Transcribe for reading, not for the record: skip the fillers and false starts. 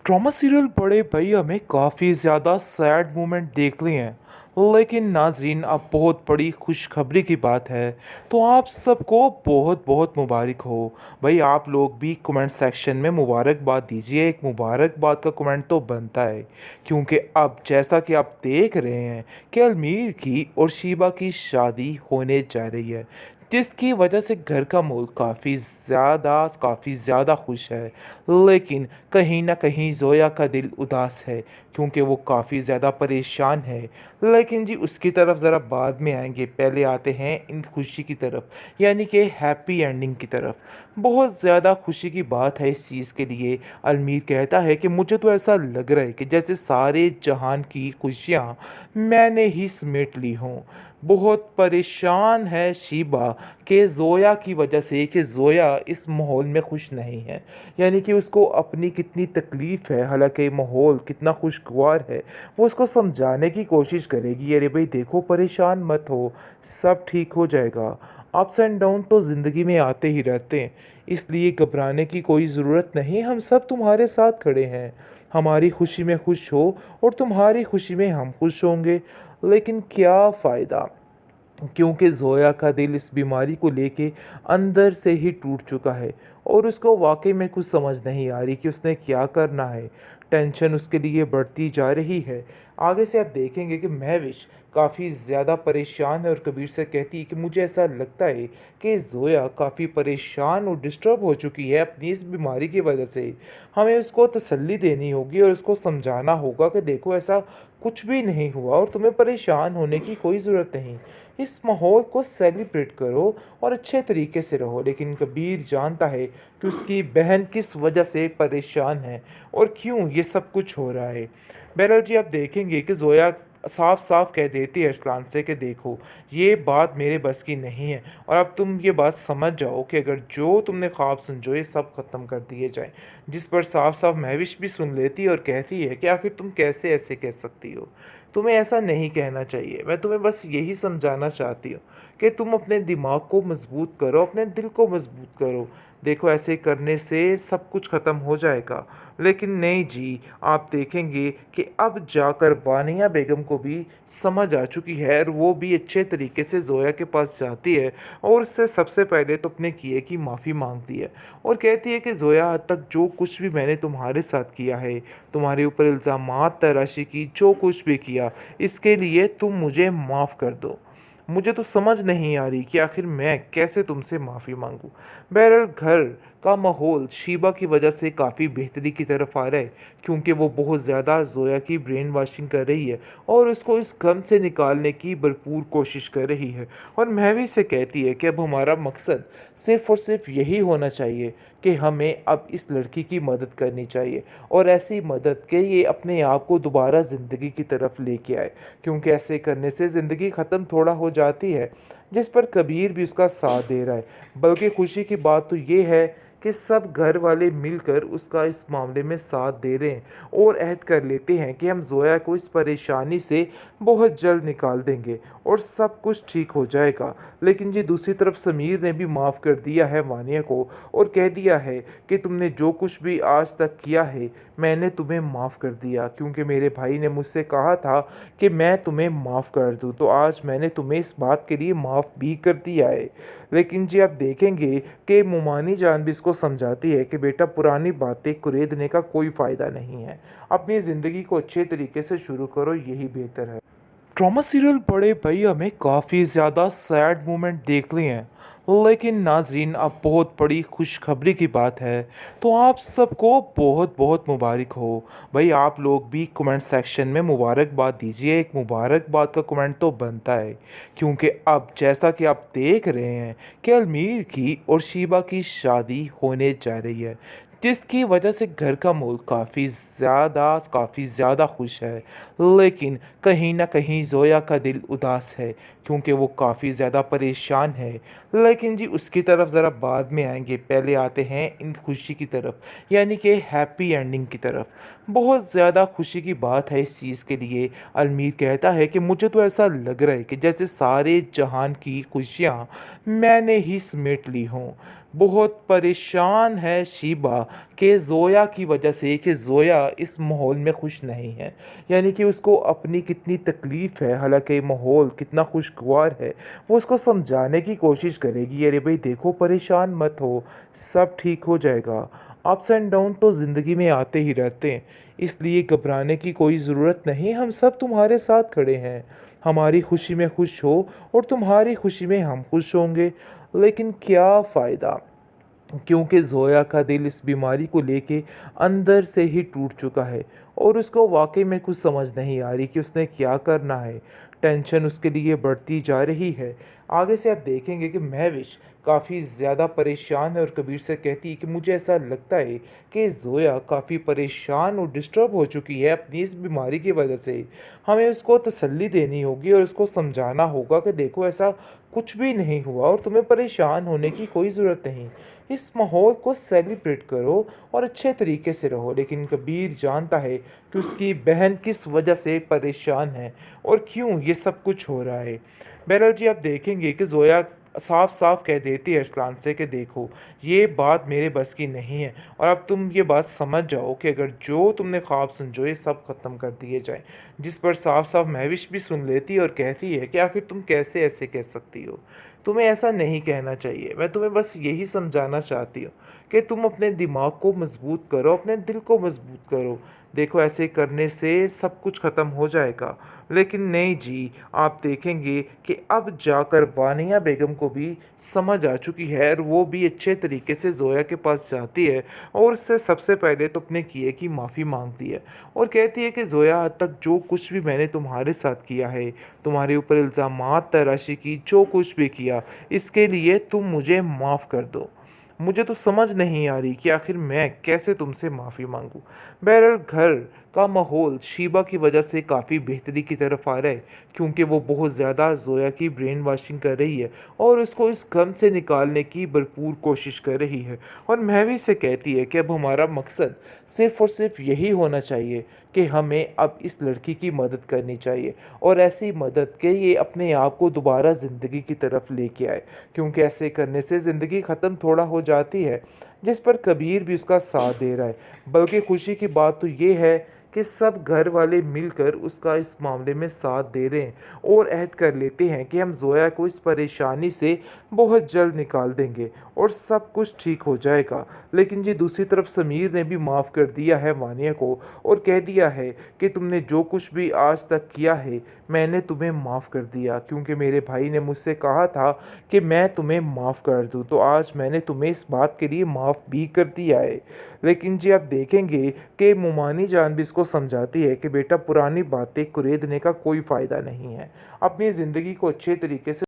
Drama serial बड़े भैया में काफ़ी ज़्यादा सैड मोमेंट देख लिए हैं, लेकिन नाजरीन अब बहुत बड़ी खुशखबरी की बात है। तो आप सबको बहुत बहुत मुबारक हो। भाई आप लोग भी कमेंट सेक्शन में मुबारकबाद दीजिए। एक मुबारकबाद का कमेंट तो बनता है, क्योंकि अब जैसा कि आप देख रहे हैं कि अलमीर की और शीबा की शादी होने जा रही है, जिसकी वजह से घर का माहौल काफ़ी ज़्यादा खुश है। लेकिन कहीं ना कहीं ज़ोया का दिल उदास है, क्योंकि वो काफ़ी ज़्यादा परेशान है। लेकिन जी उसकी तरफ ज़रा बाद में आएंगे, पहले आते हैं इन खुशी की तरफ, यानी कि हैप्पी एंडिंग की तरफ। बहुत ज़्यादा खुशी की बात है इस चीज़ के लिए। अलमीर कहता है कि मुझे तो ऐसा लग रहा है कि जैसे सारे जहान की खुशियाँ मैंने ही समेट ली हों। बहुत परेशान है शीबा कि ज़ोया की वजह से, कि ज़ोया इस माहौल में खुश नहीं है। यानी कि उसको अपनी कितनी तकलीफ़ है, हालांकि माहौल कितना खुशगवार है। वो उसको समझाने की कोशिश करेगी, अरे भाई देखो परेशान मत हो, सब ठीक हो जाएगा। अप्स एंड डाउन तो ज़िंदगी में आते ही रहते हैं, इसलिए घबराने की कोई ज़रूरत नहीं। हम सब तुम्हारे साथ खड़े हैं। हमारी खुशी में खुश हो और तुम्हारी खुशी में हम खुश होंगे। लेकिन क्या फ़ायदा, क्योंकि ज़ोया का दिल इस बीमारी को लेके अंदर से ही टूट चुका है, और उसको वाकई में कुछ समझ नहीं आ रही कि उसने क्या करना है। टेंशन उसके लिए बढ़ती जा रही है। आगे से आप देखेंगे कि महविश काफ़ी ज़्यादा परेशान है और कबीर से कहती है कि मुझे ऐसा लगता है कि ज़ोया काफ़ी परेशान और डिस्टर्ब हो चुकी है अपनी इस बीमारी की वजह से। हमें उसको तसल्ली देनी होगी और उसको समझाना होगा कि देखो ऐसा कुछ भी नहीं हुआ और तुम्हें परेशान होने की कोई ज़रूरत नहीं। इस माहौल को सेलिब्रेट करो और अच्छे तरीके से रहो। लेकिन कबीर जानता है कि उसकी बहन किस वजह से परेशान है और क्यों ये सब कुछ हो रहा है। बहरहाल जी आप देखेंगे कि ज़ोया साफ साफ कह देती है अरसलान से कि देखो ये बात मेरे बस की नहीं है, और अब तुम ये बात समझ जाओ कि अगर जो तुमने ख्वाब समझो ये सब ख़त्म कर दिए जाएं। जिस पर साफ साफ महविश भी सुन लेती है और कहती है कि आखिर तुम कैसे ऐसे कह सकती हो, तुम्हें ऐसा नहीं कहना चाहिए। मैं तुम्हें बस यही समझाना चाहती हूँ कि तुम अपने दिमाग को मजबूत करो, अपने दिल को मजबूत करो। देखो ऐसे करने से सब कुछ ख़त्म हो जाएगा। लेकिन नहीं जी, आप देखेंगे कि अब जाकर बानिया बेगम को भी समझ आ चुकी है, और वो भी अच्छे तरीके से ज़ोया के पास जाती है और उससे सबसे पहले तो अपने किए की माफ़ी मांगती है और कहती है कि ज़ोया आज तक जो कुछ भी मैंने तुम्हारे साथ किया है, तुम्हारे ऊपर इल्ज़ामात तराशी की, जो कुछ भी किया, इसके लिए तुम मुझे माफ़ कर दो। मुझे तो समझ नहीं आ रही कि आखिर मैं कैसे तुमसे माफ़ी मांगूं। बहरहाल घर का माहौल शीबा की वजह से काफ़ी बेहतरी की तरफ आ रहा है, क्योंकि वो बहुत ज़्यादा ज़ोया की ब्रेन वॉशिंग कर रही है और उसको इस गम से निकालने की भरपूर कोशिश कर रही है। और महवी से कहती है कि अब हमारा मकसद सिर्फ़ और सिर्फ यही होना चाहिए कि हमें अब इस लड़की की मदद करनी चाहिए, और ऐसी मदद कि ये अपने आप को दोबारा ज़िंदगी की तरफ लेके आए, क्योंकि ऐसे करने से ज़िंदगी ख़त्म थोड़ा हो जाती है। जिस पर कबीर भी उसका साथ दे रहा है। बल्कि खुशी की बात तो ये है कि सब घर वाले मिलकर उसका इस मामले में साथ दे रहे हैं और अहद कर लेते हैं कि हम ज़ोया को इस परेशानी से बहुत जल्द निकाल देंगे और सब कुछ ठीक हो जाएगा। लेकिन जी दूसरी तरफ समीर ने भी माफ़ कर दिया है वानिया को और कह दिया है कि तुमने जो कुछ भी आज तक किया है मैंने तुम्हें माफ़ कर दिया, क्योंकि मेरे भाई ने मुझसे कहा था कि मैं तुम्हें माफ़ कर दूं, तो आज मैंने तुम्हें इस बात के लिए माफ़ भी कर दिया है। लेकिन जी आप देखेंगे कि मुमानी जान भी इसको समझाती है कि बेटा पुरानी बातें कुरेदने का कोई फ़ायदा नहीं है, अपनी ज़िंदगी को अच्छे तरीके से शुरू करो, यही बेहतर है। ड्रामा सीरियल बड़े भैया में काफ़ी ज़्यादा सैड मोमेंट देख लिए हैं, लेकिन नाजरीन अब बहुत बड़ी खुशखबरी की बात है। तो आप सबको बहुत बहुत मुबारक हो। भाई आप लोग भी कमेंट सेक्शन में मुबारकबाद दीजिए। एक मुबारकबाद का कमेंट तो बनता है, क्योंकि अब जैसा कि आप देख रहे हैं कि अलमीर की और शीबा की शादी होने जा रही है, जिसकी वजह से घर का माहौल काफ़ी ज़्यादा खुश है। लेकिन कहीं ना कहीं ज़ोया का दिल उदास है, क्योंकि वो काफ़ी ज़्यादा परेशान है। लेकिन जी उसकी तरफ ज़रा बाद में आएंगे, पहले आते हैं इन खुशी की तरफ, यानी कि हैप्पी एंडिंग की तरफ। बहुत ज़्यादा खुशी की बात है इस चीज़ के लिए। अलमीर कहता है कि मुझे तो ऐसा लग रहा है कि जैसे सारे जहान की खुशियाँ मैंने ही समेट ली हों। बहुत परेशान है शीबा कि ज़ोया की वजह से कि ज़ोया इस माहौल में खुश नहीं है। यानी कि उसको अपनी कितनी तकलीफ़ है, हालाँकि माहौल कितना खुशगवार है, वो उसको समझाने की कोशिश करेगी, अरे भई देखो परेशान मत हो, सब ठीक हो जाएगा। अप्स एंड डाउन तो ज़िंदगी में आते ही रहते हैं, इसलिए घबराने की कोई ज़रूरत नहीं, हम सब तुम्हारे साथ खड़े हैं। हमारी खुशी में खुश हो और तुम्हारी खुशी में हम खुश होंगे। लेकिन क्या फ़ायदा? क्योंकि ज़ोया का दिल इस बीमारी को लेके अंदर से ही टूट चुका है और उसको वाक़ई में कुछ समझ नहीं आ रही कि उसने क्या करना है। टेंशन उसके लिए बढ़ती जा रही है। आगे से आप देखेंगे कि महविश काफ़ी ज़्यादा परेशान है और कबीर से कहती है कि मुझे ऐसा लगता है कि ज़ोया काफ़ी परेशान और डिस्टर्ब हो चुकी है अपनी इस बीमारी की वजह से। हमें उसको तसल्ली देनी होगी और उसको समझाना होगा कि देखो ऐसा कुछ भी नहीं हुआ और तुम्हें परेशान होने की कोई ज़रूरत नहीं। इस माहौल को सेलिब्रेट करो और अच्छे तरीके से रहो। लेकिन कबीर जानता है कि उसकी बहन किस वजह से परेशान है और क्यों ये सब कुछ हो रहा है। बहरहाल जी आप देखेंगे कि ज़ोया साफ साफ कह देती है अरसलान से कि देखो ये बात मेरे बस की नहीं है और अब तुम ये बात समझ जाओ कि अगर जो तुमने ख्वाब समझो ये सब ख़त्म कर दिए जाए। जिस पर साफ साफ महविश भी सुन लेती है और कहती है कि आखिर तुम कैसे ऐसे कह सकती हो, तुम्हें ऐसा नहीं कहना चाहिए। मैं तुम्हें बस यही समझाना चाहती हूँ कि तुम अपने दिमाग को मजबूत करो, अपने दिल को मजबूत करो। देखो ऐसे करने से सब कुछ ख़त्म हो जाएगा। लेकिन नहीं जी, आप देखेंगे कि अब जाकर वानिया बेगम को भी समझ आ चुकी है और वो भी अच्छे तरीके से ज़ोया के पास जाती है और उससे सबसे पहले तो अपने किए की माफ़ी मांगती है और कहती है कि ज़ोया आज तक जो कुछ भी मैंने तुम्हारे साथ किया है, तुम्हारे ऊपर इल्ज़ामात तराशी की, जो कुछ भी किया, इसके लिए तुम मुझे माफ़ कर दो। मुझे तो समझ नहीं आ रही कि आखिर मैं कैसे तुमसे माफ़ी मांगूं। बहरहाल घर का माहौल शीबा की वजह से काफ़ी बेहतरी की तरफ आ रहा है क्योंकि वो बहुत ज़्यादा ज़ोया की ब्रेन वॉशिंग कर रही है और उसको इस गम से निकालने की भरपूर कोशिश कर रही है। और महवी से कहती है कि अब हमारा मकसद सिर्फ़ और सिर्फ यही होना चाहिए कि हमें अब इस लड़की की मदद करनी चाहिए और ऐसी मदद कि ये अपने आप को दोबारा ज़िंदगी की तरफ लेके आए, क्योंकि ऐसे करने से ज़िंदगी ख़त्म थोड़ा हो जाती है। जिस पर कबीर भी उसका साथ दे रहा है। बल्कि खुशी की बात तो ये है कि सब घर वाले मिलकर उसका इस मामले में साथ दे रहे हैं और अहद कर लेते हैं कि हम ज़ोया को इस परेशानी से बहुत जल्द निकाल देंगे और सब कुछ ठीक हो जाएगा। लेकिन जी दूसरी तरफ समीर ने भी माफ़ कर दिया है वानिया को और कह दिया है कि तुमने जो कुछ भी आज तक किया है मैंने तुम्हें माफ़ कर दिया, क्योंकि मेरे भाई ने मुझसे कहा था कि मैं तुम्हें माफ़ कर दूं, तो आज मैंने तुम्हें इस बात के लिए माफ़ भी कर दिया है। लेकिन जी आप देखेंगे कि मोमानी जान भी इसको समझाती है कि बेटा पुरानी बातें कुरेदने का कोई फ़ायदा नहीं है, अपनी ज़िंदगी को अच्छे तरीके से